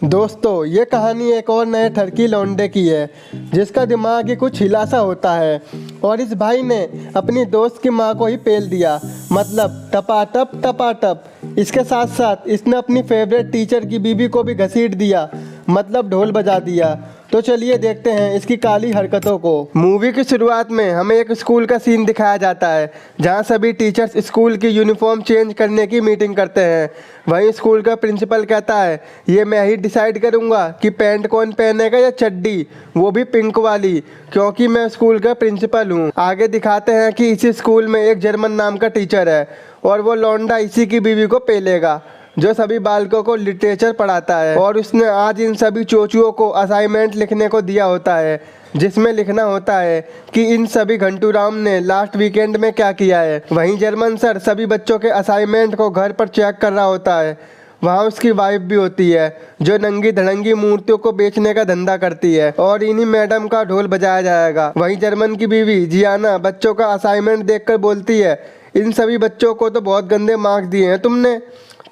दोस्तों, ये कहानी एक और नए ठरकी लौंडे की है जिसका दिमाग ही कुछ हिलासा होता है। और इस भाई ने अपनी दोस्त की माँ को ही पेल दिया, मतलब टपाटप टपाटप। इसके साथ साथ इसने अपनी फेवरेट टीचर की बीबी को भी घसीट दिया, मतलब ढोल बजा दिया। तो चलिए देखते हैं इसकी काली हरकतों को। मूवी की शुरुआत में हमें एक स्कूल का सीन दिखाया जाता है जहां सभी टीचर्स स्कूल की यूनिफॉर्म चेंज करने की मीटिंग करते हैं। वहीं स्कूल का प्रिंसिपल कहता है, ये मैं ही डिसाइड करूंगा कि पैंट कौन पहनेगा या चड्डी, वो भी पिंक वाली, क्योंकि मैं स्कूल का प्रिंसिपल हूँ। आगे दिखाते हैं कि इसी स्कूल में एक जर्मन नाम का टीचर है और वो लौंडा इसी की बीवी को पेलेगा जो सभी बालकों को लिटरेचर पढ़ाता है। और उसने आज इन सभी चोचुओं को असाइनमेंट लिखने को दिया होता है जिसमें लिखना होता है कि इन सभी घंटूराम ने लास्ट वीकेंड में क्या किया है। वहीं जर्मन सर सभी बच्चों के असाइनमेंट को घर पर चेक कर रहा होता है। वहाँ उसकी वाइफ भी होती है जो नंगी धड़ंगी मूर्तियों को बेचने का धंधा करती है और इन्हीं मैडम का ढोल बजाया जाएगा। वहीं जर्मन की बीवी जियाना बच्चों का असाइनमेंट देखकर बोलती है, इन सभी बच्चों को तो बहुत गंदे मार्क्स दिए हैं तुमने।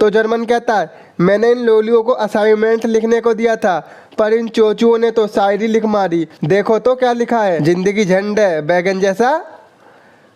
तो जर्मन कहता है, मैंने इन लोलियों को असाइनमेंट लिखने को दिया था पर इन चोचुओं ने तो शायरी लिख मारी। देखो तो क्या लिखा है, जिंदगी झंड है बैगन जैसा,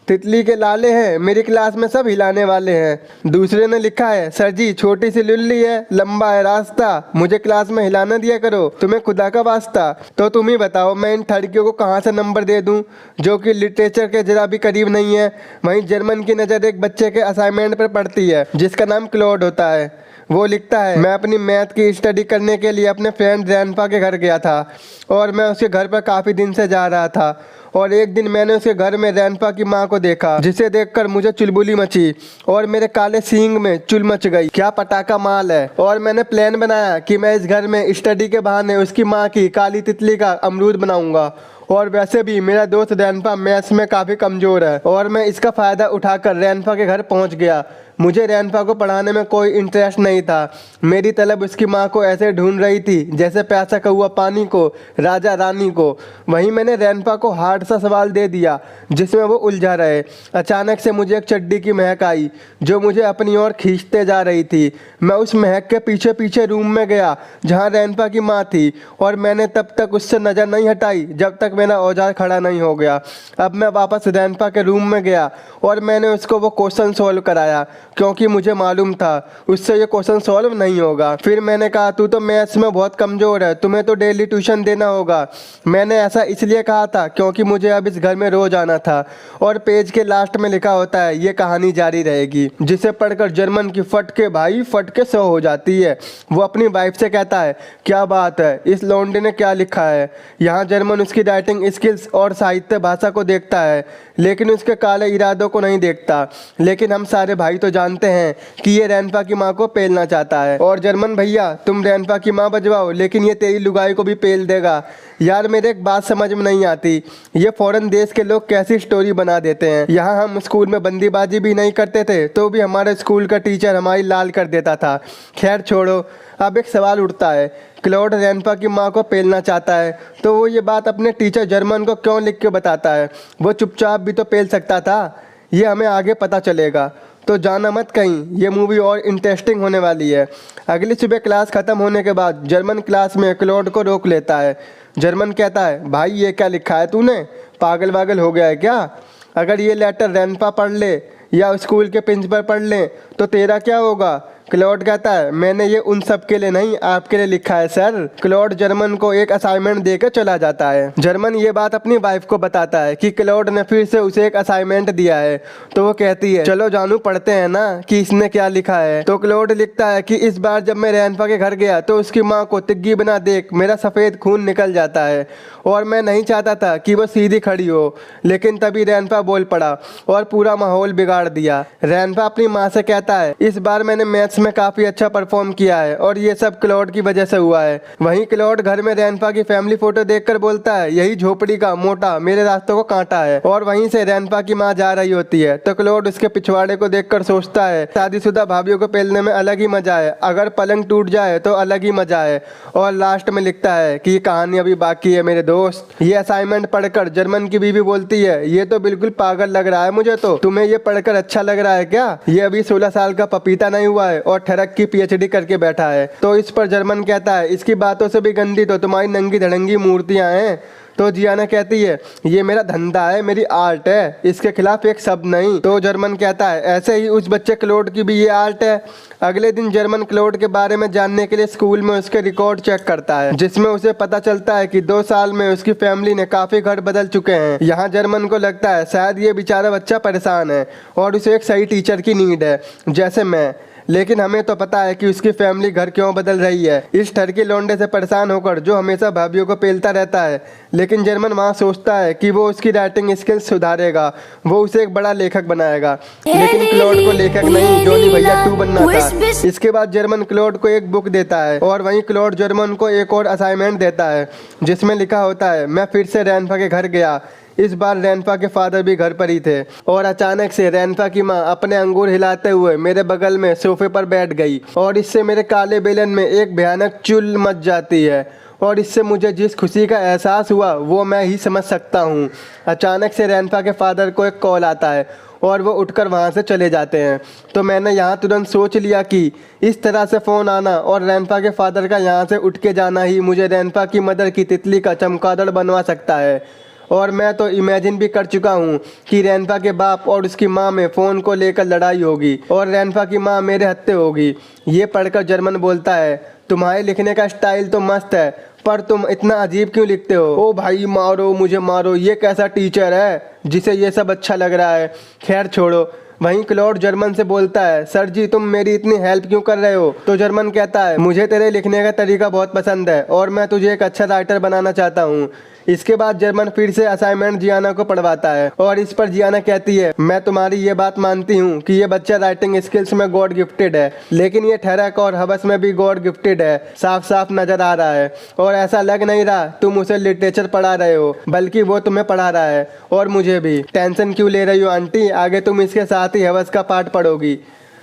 तितली के लाले हैं, मेरी क्लास में सब हिलाने वाले हैं। दूसरे ने लिखा है, सर जी छोटी सी लुल्ली है, लंबा है रास्ता, मुझे क्लास में हिलाना दिया करो, तुम्हें खुदा का वास्ता। तो तुम ही बताओ मैं इन ठड़कियों को कहाँ से नंबर दे दूँ जो कि लिटरेचर के जरा भी करीब नहीं है। वहीं जर्मन की नज़र एक बच्चे के असाइनमेंट पर पड़ती है जिसका नाम क्लॉड होता है। वो लिखता है, मैं अपनी मैथ की स्टडी करने के लिए अपने फ्रेंड रैनपा के घर गया था और मैं उसके घर पर काफ़ी दिन से जा रहा था और एक दिन मैंने उसके घर में रैनपा की माँ को देखा जिसे देखकर मुझे चुलबुली मची और मेरे काले सींग में चुल मच गई। क्या पटाखा माल है। और मैंने प्लान बनाया कि मैं इस घर में स्टडी के बहाने उसकी माँ की काली तितली का अमरूद बनाऊंगा। और वैसे भी मेरा दोस्त रैनपा मैथ्स में काफ़ी कमज़ोर है और मैं इसका फ़ायदा उठाकर रैनपा के घर पहुंच गया। मुझे रैनपा को पढ़ाने में कोई इंटरेस्ट नहीं था। मेरी तलब उसकी माँ को ऐसे ढूंढ रही थी जैसे प्यासा कौआ पानी को, राजा रानी को। वहीं मैंने रैनपा को हार्ड सा सवाल दे दिया जिसमें वो उलझा रहे। अचानक से मुझे एक चड्डी की महक आई जो मुझे अपनी ओर खींचते जा रही थी। मैं उस महक के पीछे पीछे रूम में गया जहाँ रैनपा की माँ थी और मैंने तब तक उससे नज़र नहीं हटाई जब तक मेरा औजार खड़ा नहीं हो गया। अब मैं वापस रैनपा के रूम में गया और मैंने उसको वो क्वेश्चन सॉल्व कराया क्योंकि मुझे मालूम था उससे ये क्वेश्चन सॉल्व नहीं होगा। फिर मैंने कहा, तू तो मैथ्स में बहुत कमज़ोर है, तुम्हें तो डेली ट्यूशन देना होगा। मैंने ऐसा इसलिए कहा था क्योंकि मुझे अब इस घर में रोज आना था। और पेज के लास्ट में लिखा होता है, ये कहानी जारी रहेगी, जिसे पढ़कर जर्मन की फट के भाई फट के सो हो जाती है। वो अपनी वाइफ से कहता है, क्या बात है, इस लौंडे ने क्या लिखा है। यहाँ जर्मन उसकी राइटिंग स्किल्स और साहित्य भाषा को देखता है लेकिन उसके काले इरादों को नहीं देखता। लेकिन हम सारे भाई तो जानते हैं कि ये रैनपा की माँ को पेलना चाहता है। और जर्मन भैया, तुम रैनपा की माँ बजवाओ लेकिन ये तेरी लुगाई को भी पेल देगा। यार मेरे एक बात समझ में नहीं आती, ये फॉरेन देश के लोग कैसी स्टोरी बना देते हैं। यहाँ हम स्कूल में बंदीबाजी भी नहीं करते थे तो भी हमारे स्कूल का टीचर हमारी लाल कर देता था। खैर छोड़ो, अब एक सवाल उठता है, क्लॉड रैनपा की माँ को पेलना चाहता है तो वो ये बात अपने टीचर जर्मन को क्यों लिख के बताता है। वो चुपचाप भी तो पेल सकता था। ये हमें आगे पता चलेगा, तो जाना मत कहीं, ये मूवी और इंटरेस्टिंग होने वाली है। अगली सुबह क्लास ख़त्म होने के बाद जर्मन क्लास में क्लॉड को रोक लेता है। जर्मन कहता है, भाई ये क्या लिखा है तूने, पागल वागल हो गया है क्या। अगर ये लेटर रैनपा पढ़ ले या स्कूल के प्रिंसिपल पढ़ लें तो तेरा क्या होगा। क्लॉड कहता है, मैंने ये उन सब के लिए नहीं आपके लिए लिखा है सर। क्लॉड जर्मन को एक असाइनमेंट देकर चला जाता है। जर्मन ये बात अपनी वाइफ को बताता है कि क्लॉड ने फिर से उसे एक असाइनमेंट दिया है। तो वो कहती है, चलो जानू पढ़ते हैं ना कि इसने क्या लिखा है। तो क्लॉड लिखता है कि इस बार जब मैं रैनपा के घर गया तो उसकी माँ को तिग्गी बना देख मेरा सफ़ेद खून निकल जाता है और मैं नहीं चाहता था कि वो सीधी खड़ी हो। लेकिन तभी रैनपा बोल पड़ा और पूरा माहौल बिगाड़ दिया। रैनपा अपनी माँ से कहता है, इस बार मैंने मैथ्स में काफ़ी अच्छा परफॉर्म किया है और ये सब क्लॉड की वजह से हुआ है। वहीं क्लॉड घर में रैनपा की फैमिली फोटो देखकर बोलता है, यही झोपड़ी का मोटा मेरे रास्तों को कांटा है। और वहीं से रैनपा की माँ जा रही होती है तो क्लॉड उसके पिछवाड़े को देखकर सोचता है, शादीशुदा भाभीियों को पेलने में अलग ही मजा है, अगर पलंग टूट जाए तो अलग ही मजा है। और लास्ट में लिखता है कि ये कहानी अभी बाकी है मेरे दोस्त। ये असाइनमेंट पढ़कर जर्मन की बीवी बोलती है, ये तो बिल्कुल पागल लग रहा है मुझे, तो तुम्हें ये पढ़कर अच्छा लग रहा है क्या। ये अभी 16 साल का पपीता नहीं हुआ है और ठरक की पीएचडी करके बैठा है। तो इस पर जर्मन कहता है इसकी बातों से भी गंदी तो तुम्हारी नंगी धड़ंगी मूर्तियां हैं। तो जियाना कहती है ये मेरा धंधा है, मेरी आर्ट है, इसके खिलाफ एक शब्द नहीं। तो जर्मन कहता है ऐसे ही उस बच्चे क्लोड की भी ये आर्ट है। अगले दिन जर्मन क्लोड के बारे में जानने के लिए स्कूल में उसके रिकॉर्ड चेक करता है, जिसमें उसे पता चलता है कि 2 साल में उसकी फैमिली ने काफी घर बदल चुके हैं। यहाँ जर्मन को लगता है शायद ये बेचारा बच्चा परेशान है और उसे एक सही टीचर की नीड है, जैसे मैं। लेकिन हमें तो पता है कि उसकी फैमिली घर क्यों बदल रही है, इस ठरकी लौंडे से परेशान होकर जो हमेशा भाभीियों को पेलता रहता है। लेकिन जर्मन वहाँ सोचता है कि वो उसकी राइटिंग स्किल्स सुधारेगा, वो उसे एक बड़ा लेखक बनाएगा। लेकिन क्लोड को लेखक नहीं, जॉनी भैया 2 बनना था। इसके बाद जर्मन क्लोड को एक बुक देता है और वहीं क्लोड जर्मन को एक और असाइनमेंट देता है, जिसमें लिखा होता है मैं फिर से रैनफा के घर गया। इस बार रैनफा के फादर भी घर पर ही थे और अचानक से रैनफा की माँ अपने अंगूर हिलाते हुए मेरे बगल में सोफे पर बैठ गई और इससे मेरे काले बेलन में एक भयानक चुल मच जाती है और इससे मुझे जिस खुशी का एहसास हुआ वो मैं ही समझ सकता हूँ। अचानक से रैनफा के फादर को एक कॉल आता है और वो उठकर वहाँ से चले जाते हैं। तो मैंने यहाँ तुरंत सोच लिया कि इस तरह से फ़ोन आना और रैनफा के फादर का यहाँ से उठ के जाना ही मुझे रैनफा की मदर की तितली का चमगादड़ बनवा सकता है। और मैं तो इमेजिन भी कर चुका हूँ कि रैनफा के बाप और उसकी माँ में फ़ोन को लेकर लड़ाई होगी और रैनफा की माँ मेरे हत्थे होगी। ये पढ़कर जर्मन बोलता है तुम्हारे लिखने का स्टाइल तो मस्त है, पर तुम इतना अजीब क्यों लिखते हो? ओ भाई मारो मुझे मारो, ये कैसा टीचर है जिसे ये सब अच्छा लग रहा है। खैर छोड़ो। वहीं क्लोड जर्मन से बोलता है सर जी तुम मेरी इतनी हेल्प क्यों कर रहे हो? तो जर्मन कहता है मुझे तेरे लिखने का तरीका बहुत पसंद है और मैं तुझे एक अच्छा राइटर बनाना चाहता हूँ। इसके बाद जर्मन फिर से असाइनमेंट जियाना को पढ़वाता है और इस पर जियाना कहती है मैं तुम्हारी ये बात मानती हूँ कि ये बच्चा राइटिंग स्किल्स में गॉड गिफ्टेड है, लेकिन ये ठहरक और हवस में भी गॉड गिफ्टेड है, साफ साफ नजर आ रहा है। और ऐसा लग नहीं रहा तुम उसे लिटरेचर पढ़ा रहे हो, बल्कि वो तुम्हें पढ़ा रहा है। और मुझे भी। टेंशन क्यों ले रही हो आंटी, आगे तुम इसके साथ ही हवस का पाठ पढ़ोगी।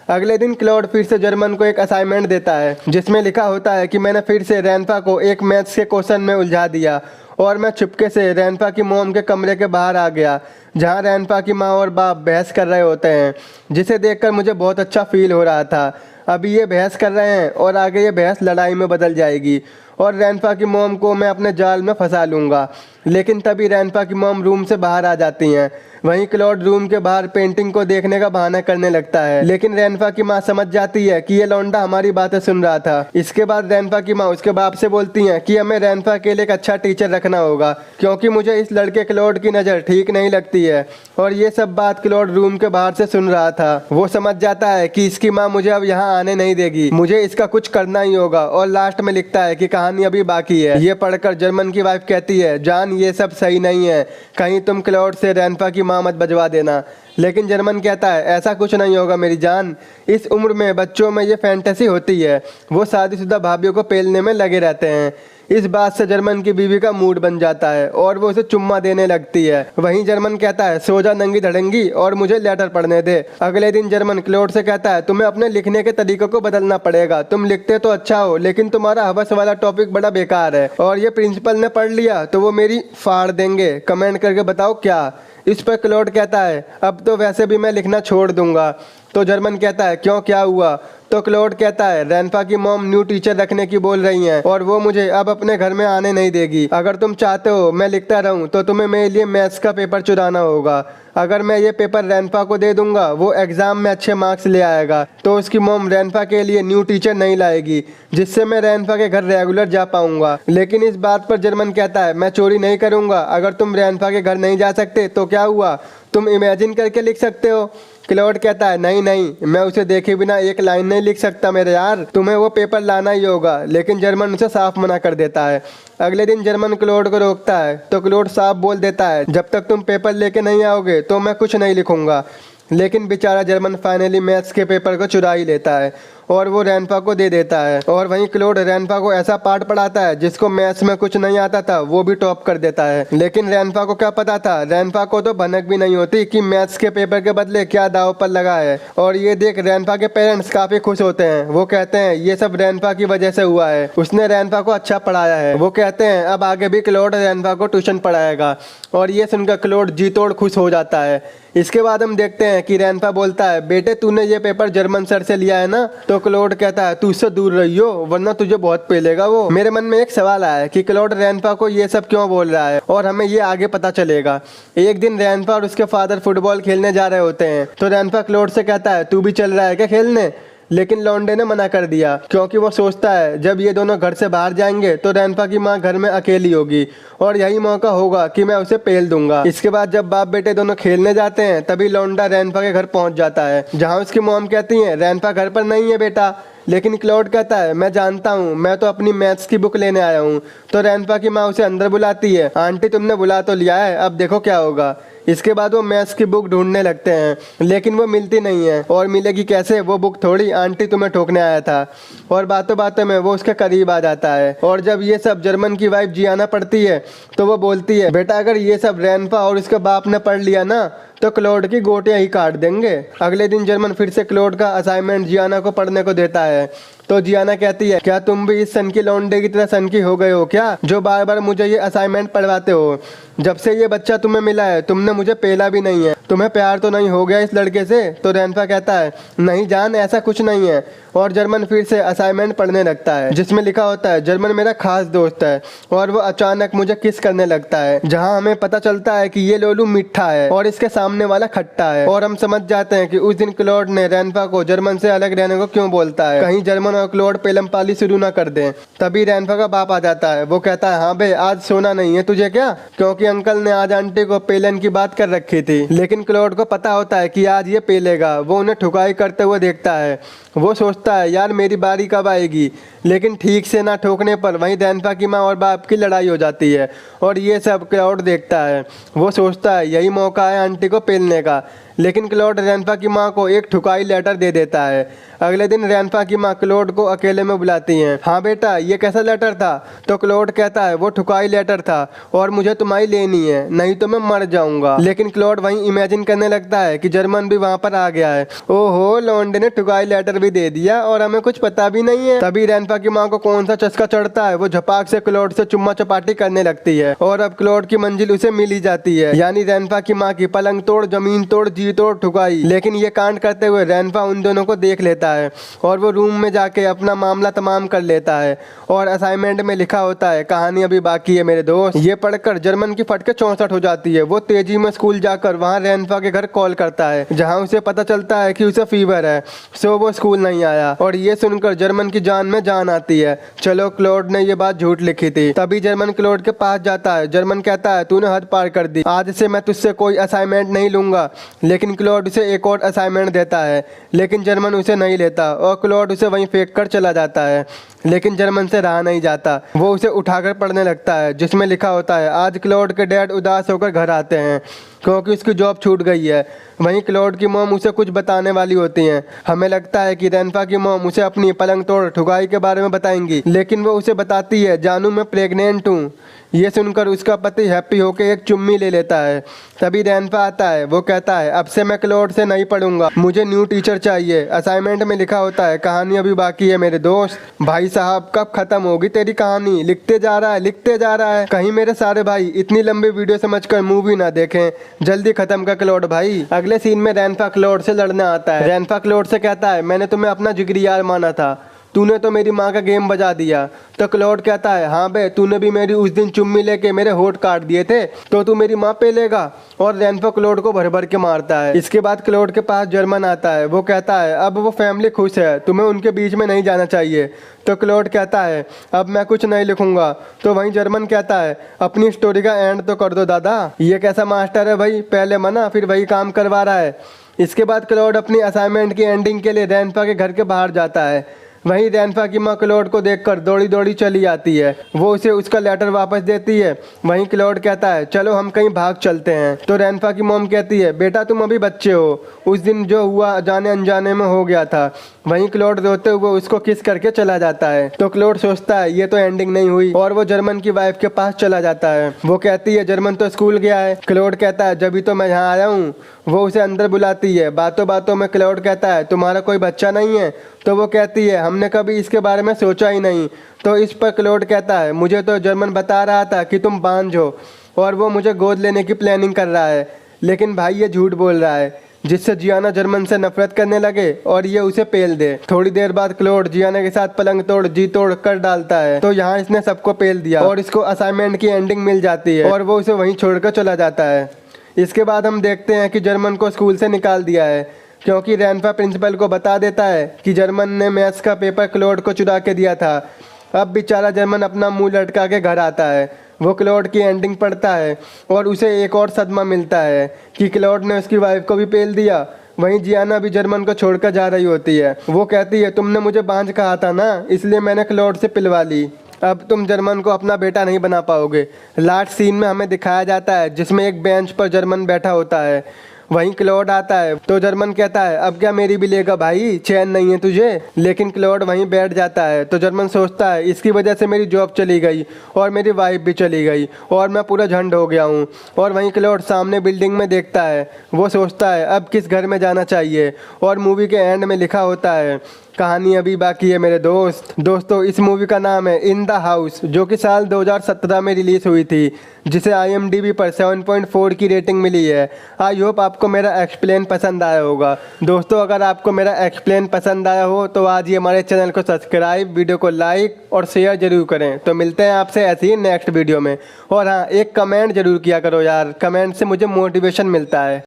अगले दिन क्लोड फिर से जर्मन को एक असाइनमेंट देता है, जिसमें लिखा होता है कि मैंने फिर से रैनफा को एक मैथ्स के क्वेश्चन में उलझा दिया और मैं चुपके से रैनफा की मोम के कमरे के बाहर आ गया, जहां रैनफा की माँ और बाप बहस कर रहे होते हैं, जिसे देखकर मुझे बहुत अच्छा फील हो रहा था। अभी ये बहस कर रहे हैं और आगे ये बहस लड़ाई में बदल जाएगी और रैनफा की मोम को मैं अपने जाल में फंसा लूँगा। लेकिन तभी रैनफा की मोम रूम से बाहर आ जाती हैं। वहीं क्लोड रूम के बाहर पेंटिंग को देखने का बहाना करने लगता है, लेकिन रैनफा की माँ समझ जाती है कि ये लौंडा हमारी बातें सुन रहा था। इसके बाद रैनफा की माँ उसके बाप से बोलती हैं कि हमें रैनफा के लिए एक अच्छा टीचर रखना होगा, क्योंकि मुझे इस लड़के क्लोड की नज़र ठीक नहीं लगती है। और ये सब बात क्लोड रूम के बाहर से सुन रहा था। वो समझ जाता है कि इसकी माँ मुझे अब यहाँ आने नहीं देगी, मुझे इसका कुछ करना ही होगा। और लास्ट में लिखता है कि कहानी अभी बाकी है। ये पढ़कर जर्मन की वाइफ कहती है जान ये सब सही नहीं है, कहीं तुम क्लोड से रैनफा की माँ मत बजवा देना। लेकिन जर्मन कहता है ऐसा कुछ नहीं होगा मेरी जान, इस उम्र में बच्चों में ये फैंटेसी होती है, वो शादीशुदा भाभीियों को पेलने में लगे रहते हैं। इस बात से जर्मन की बीवी का मूड बन जाता है और वो उसे चुम्मा देने लगती है। वहीं जर्मन कहता है सो जा नंगी धड़ंगी और मुझे लेटर पढ़ने दे। अगले दिन जर्मन क्लोड से कहता है तुम्हें अपने लिखने के तरीकों को बदलना पड़ेगा, तुम लिखते तो अच्छा हो लेकिन तुम्हारा हवस वाला टॉपिक बड़ा बेकार है और ये प्रिंसिपल ने पढ़ लिया तो वो मेरी फाड़ देंगे, कमेंट करके बताओ क्या। इस पर क्लोड कहता है अब तो वैसे भी मैं लिखना छोड़ दूंगा। तो जर्मन कहता है क्यों क्या हुआ? तो क्लोड कहता है रैनफा की मॉम न्यू टीचर रखने की बोल रही हैं और वो मुझे अब अपने घर में आने नहीं देगी। अगर तुम चाहते हो मैं लिखता रहूं तो तुम्हें मेरे लिए मैथ्स का पेपर चुराना होगा। अगर मैं ये पेपर रैनफा को दे दूंगा वो एग्जाम में अच्छे मार्क्स ले आएगा तो उसकी मॉम रैनफा के लिए न्यू टीचर नहीं लाएगी, जिससे मैं रैनफा के घर रेगुलर जा पाऊंगा। लेकिन इस बात पर जर्मन कहता है मैं चोरी नहीं करूंगा, अगर तुम रैनफा के घर नहीं जा सकते तो क्या हुआ, तुम इमेजिन करके लिख सकते हो। क्लोड कहता है नहीं नहीं, मैं उसे देखे बिना एक लाइन नहीं लिख सकता मेरे यार, तुम्हें वो पेपर लाना ही होगा। लेकिन जर्मन उसे साफ मना कर देता है। अगले दिन जर्मन क्लोड को रोकता है तो क्लोड साफ बोल देता है जब तक तुम पेपर लेके नहीं आओगे तो मैं कुछ नहीं लिखूंगा। लेकिन बेचारा जर्मन फाइनली मैथ्स के पेपर को चुरा ही लेता है और वो रैनफा को दे देता है। और वहीं क्लोड रैनफा को ऐसा पाठ पढ़ाता है जिसको मैथ्स में कुछ नहीं आता था वो भी टॉप कर देता है। लेकिन रैनफा को क्या पता था, रैनफा को तो भनक भी नहीं होती कि मैथ्स के पेपर के बदले क्या दाव पर लगा है। और ये देख रैनफा के पेरेंट्स काफी खुश होते हैं। वो कहते हैं ये सब रैनफा की वजह से हुआ है, उसने रैनफा को अच्छा पढ़ाया है। वो कहते हैं अब आगे भी क्लोड रैनफा को ट्यूशन पढ़ाएगा और ये सुनकर क्लोड जी तोड़ खुश हो जाता है। इसके बाद हम देखते हैं कि रैनपा बोलता है, बेटे तूने ये पेपर जर्मन सर से लिया है ना? तो क्लोड कहता है, तू उससे दूर रहियो वरना तुझे बहुत पेलेगा वो। मेरे मन में एक सवाल आया कि क्लोड रैनपा को ये सब क्यों बोल रहा है, और हमें ये आगे पता चलेगा। एक दिन रैनपा और उसके फादर फुटबॉल खेलने जा रहे होते हैं, तो रैनपा क्लोड से कहता है, तू भी चल रहा है क्या खेलने? लेकिन लौंडे ने मना कर दिया, क्योंकि वो सोचता है जब ये दोनों घर से बाहर जाएंगे तो रैनपा की माँ घर में अकेली होगी और यही मौका होगा कि मैं उसे पेल दूंगा। इसके बाद जब बाप बेटे दोनों खेलने जाते हैं तभी लौंडा रैनपा के घर पहुंच जाता है, जहां उसकी मॉम कहती है, रैनपा घर पर नहीं है बेटा। लेकिन क्लाउड कहता है, मैं जानता हूँ, मैं तो अपनी मैथ्स की बुक लेने आया हूँ। तो रैनपा की माँ उसे अंदर बुलाती है, आंटी तुमने बुला तो लिया है, अब देखो क्या होगा। इसके बाद वो मैथ्स की बुक ढूंढने लगते हैं, लेकिन वो मिलती नहीं है, और मिलेगी कैसे, वो बुक थोड़ी आंटी तुम्हें ठोकने आया था। और बातों बातों में वो उसके करीब आ जाता है, और जब ये सब जर्मन की वाइफ जियाना पढ़ती है तो वो बोलती है, बेटा अगर ये सब रैनपा और उसके बाप ने पढ़ लिया ना तो क्लोड की गोटियां ही काट देंगे। अगले दिन जर्मन फिर से क्लोड का असाइनमेंट जियाना को पढ़ने को देता है, तो जियाना कहती है, क्या तुम भी इस सन की लौंडे की तरह सन की हो गए हो क्या, जो बार बार मुझे ये असाइनमेंट पढ़वाते हो? जब से ये बच्चा तुम्हें मिला है तुमने मुझे पेला भी नहीं है, तुम्हें प्यार तो नहीं हो गया इस लड़के से? तो रैनपा कहता है, नहीं जान ऐसा कुछ नहीं है। और जर्मन फिर से असाइनमेंट पढ़ने लगता है, जिसमें लिखा होता है, जर्मन मेरा खास दोस्त है। और वो अचानक मुझे किस करने लगता है, जहाँ हमें पता चलता है कि ये लोलू मीठा है और इसके सामने वाला खट्टा है। और हम समझ जाते हैं कि उस दिन क्लोड ने रैनपा को जर्मन से अलग रहने को क्यों बोलता है, कहीं जर्मन और क्लोड पेलम पाली शुरू ना कर दें। तभी रैनपा का बाप आ जाता है, वो कहता है, हाँ बे आज सोना नहीं है तुझे क्या, क्योंकि अंकल ने आज आंटी को पेलन की बात कर रखी थी। लेकिन क्लोड को पता होता है कि आज ये पेलेगा। वो उन्हें ठुकाई करते हुए देखता है, वो सोचता है, यार मेरी बारी कब आएगी। लेकिन ठीक से ना ठोकने पर वहीं रैनपा की माँ और बाप की लड़ाई हो जाती है, और ये सब क्लाउड देखता है। वो सोचता है यही मौका है आंटी को पेलने का, लेकिन क्लाउड रैनपा की माँ को एक ठुकाई लेटर दे देता है। अगले दिन रैनपा की माँ क्लाउड को अकेले में बुलाती हैं, हाँ बेटा ये कैसा लेटर था? तो क्लाउड कहता है, वो ठुकाई लेटर था और मुझे तुम्हारी लेनी है, नहीं तो मैं मर जाऊंगा। लेकिन क्लाउड वहीं इमेजिन करने लगता है कि जर्मन भी वहां पर आ गया है। ओहो, लौंडे ने ठुकाई लेटर भी दे दिया और हमें कुछ पता भी नहीं है। तभी रैनपा की माँ को कौन सा चस्का चढ़ता है, वो झपाक से क्लाउड से चुम्मा चपाटी करने लगती है, और अब क्लाउड की मंजिल उसे मिल ही जाती है, यानी रैनपा की माँ की पलंग तोड़, जमीन तोड़, जी तोड़ ठुकाई। लेकिन ये कांड करते हुए रैनपा उन दोनों को देख लेता है और वो रूम में जाके अपना मामला तमाम कर लेता है। और असाइनमेंट में लिखा होता है, कहानी अभी बाकी है मेरे दोस्त। ये पढ़कर जर्मन की फटके 64 हो जाती है। वो तेजी में स्कूल जाकर वहाँ रैनपा के घर कॉल करता है, जहाँ उसे पता चलता है कि उसे फीवर है, सो वो स्कूल नहीं आया। और ये सुनकर जर्मन की जान में जान आती है, चलो क्लोड ने ये बात झूठ लिखी थी। तभी जर्मन क्लोड के पास जाता है। जर्मन कहता है, तूने हद पार कर दी, आज से मैं तुझसे कोई असाइनमेंट नहीं लूंगा। लेकिन क्लोड उसे एक और असाइनमेंट देता है, लेकिन जर्मन उसे नहीं लेता और क्लोड उसे वहीं फेंक कर चला जाता है। लेकिन जर्मन से रहा नहीं जाता, वो उसे उठाकर पढ़ने लगता है, जिसमें लिखा होता है, आज क्लोड के डैड उदास होकर घर आते हैं क्योंकि उसकी जॉब छूट गई है। वहीं क्लोड की मॉम उसे कुछ बताने वाली होती हैं। हमें लगता है कि रैनपा की मॉम उसे अपनी पलंग तोड़ ठुकाई के बारे में बताएंगी, लेकिन वो उसे बताती है, जानू मैं प्रेग्नेंट हूँ। ये सुनकर उसका पति हैप्पी होकर एक चुम्मी ले लेता है। तभी रैनपा आता है, वो कहता है, अब से मैं क्लोड से नहीं पढ़ूंगा, मुझे न्यू टीचर चाहिए। असाइनमेंट में लिखा होता है, कहानी अभी बाकी है मेरे दोस्त। भाई साहब कब खत्म होगी तेरी कहानी? लिखते जा रहा है, लिखते जा रहा है। कहीं मेरे सारे भाई इतनी लंबी वीडियो समझकर मूवी ना देखें, जल्दी खत्म कर क्लोड भाई। अगले सीन में रैनपा क्लोड से लड़ने आता है। रैनपा क्लोड से कहता है, मैंने तुम्हें अपना जिगरी यार माना था, तूने तो मेरी माँ का गेम बजा दिया। तो क्लोड कहता है, हाँ बे तूने भी मेरी उस दिन चुम्मी लेके मेरे होठ काट दिए थे, तो तू मेरी माँ पे लेगा। और रैनपा क्लोड को भर भर के मारता है। इसके बाद क्लोड के पास जर्मन आता है, वो कहता है, अब वो फैमिली खुश है, तुम्हें उनके बीच में नहीं जाना चाहिए। तो क्लोड कहता है, अब मैं कुछ नहीं लिखूंगा। तो वहीं जर्मन कहता है, अपनी स्टोरी का एंड तो कर दो दादा। ये कैसा मास्टर है भाई, पहले मना फिर वही काम करवा रहा है। इसके बाद क्लोड अपनी असाइनमेंट की एंडिंग के लिए रैनपा के घर के बाहर जाता है। वहीं रैनपा की माँ क्लोड को देखकर दौड़ी दौड़ी चली आती है, वो उसे उसका लेटर वापस देती है। वहीं क्लोड कहता है, चलो हम कहीं भाग चलते हैं। तो रैनपा की मॉम कहती है, बेटा तुम अभी बच्चे हो, उस दिन जो हुआ जाने अनजाने में हो गया था। वहीं क्लोड रोते हुए उसको किस करके चला जाता है। तो क्लोड सोचता है ये तो एंडिंग नहीं हुई, और वो जर्मन की वाइफ के पास चला जाता है। वो कहती है, जर्मन तो स्कूल गया है। क्लोड कहता है, जब भी तो मैं यहाँ आया हूँ। वो उसे अंदर बुलाती है। बातों बातों में क्लोड कहता है, तुम्हारा कोई बच्चा नहीं है? तो वो कहती है, हमने कभी इसके बारे में सोचा ही नहीं। तो इस पर क्लोड कहता है, मुझे तो जर्मन बता रहा था कि तुम बांझ हो और वो मुझे गोद लेने की प्लानिंग कर रहा है। लेकिन भाई ये झूठ बोल रहा है, जिससे जियाना जर्मन से नफरत करने लगे और ये उसे पेल दे। थोड़ी देर बाद क्लोड जियाना के साथ पलंग तोड़ जी तोड़ कर डालता है, तो यहाँ इसने सबको पेल दिया और इसको असाइनमेंट की एंडिंग मिल जाती है और वो उसे वहीं छोड़कर चला जाता है। इसके बाद हम देखते हैं कि जर्मन को स्कूल से निकाल दिया है, क्योंकि रैनफा प्रिंसिपल को बता देता है कि जर्मन ने मैथ्स का पेपर क्लोड को चुरा के दिया था। अब बेचारा जर्मन अपना मुंह लटका के घर आता है। वो क्लोड की एंडिंग पढ़ता है और उसे एक और सदमा मिलता है कि क्लोड ने उसकी वाइफ को भी पेल दिया। वहीं जियाना भी जर्मन को छोड़कर जा रही होती है। वो कहती है, तुमने मुझे बांझ कहा था ना, इसलिए मैंने क्लोड से पिलवा ली। अब तुम जर्मन को अपना बेटा नहीं बना पाओगे। लास्ट सीन में हमें दिखाया जाता है जिसमें एक बेंच पर जर्मन बैठा होता है। वहीं क्लोड आता है तो जर्मन कहता है, अब क्या मेरी भी लेगा भाई, चैन नहीं है तुझे। लेकिन क्लोड वहीं बैठ जाता है तो जर्मन सोचता है, इसकी वजह से मेरी जॉब चली गई और मेरी वाइफ भी चली गई और मैं पूरा झंड हो गया हूँ। और वहीं क्लोड सामने बिल्डिंग में देखता है। वो सोचता है अब किस घर में जाना चाहिए। और मूवी के एंड में लिखा होता है, कहानी अभी बाकी है मेरे दोस्त। दोस्तों, इस मूवी का नाम है इन द हाउस, जो कि साल 2017 में रिलीज हुई थी, जिसे IMDb पर 7.4 की रेटिंग मिली है। आई होप आपको मेरा एक्सप्लेन पसंद आया होगा। दोस्तों, अगर आपको मेरा एक्सप्लेन पसंद आया हो तो आज ही हमारे चैनल को सब्सक्राइब, वीडियो को लाइक और शेयर जरूर करें। तो मिलते हैं आपसे ऐसे ही नेक्स्ट वीडियो में। और हाँ, एक कमेंट जरूर किया करो यार, कमेंट से मुझे मोटिवेशन मिलता है।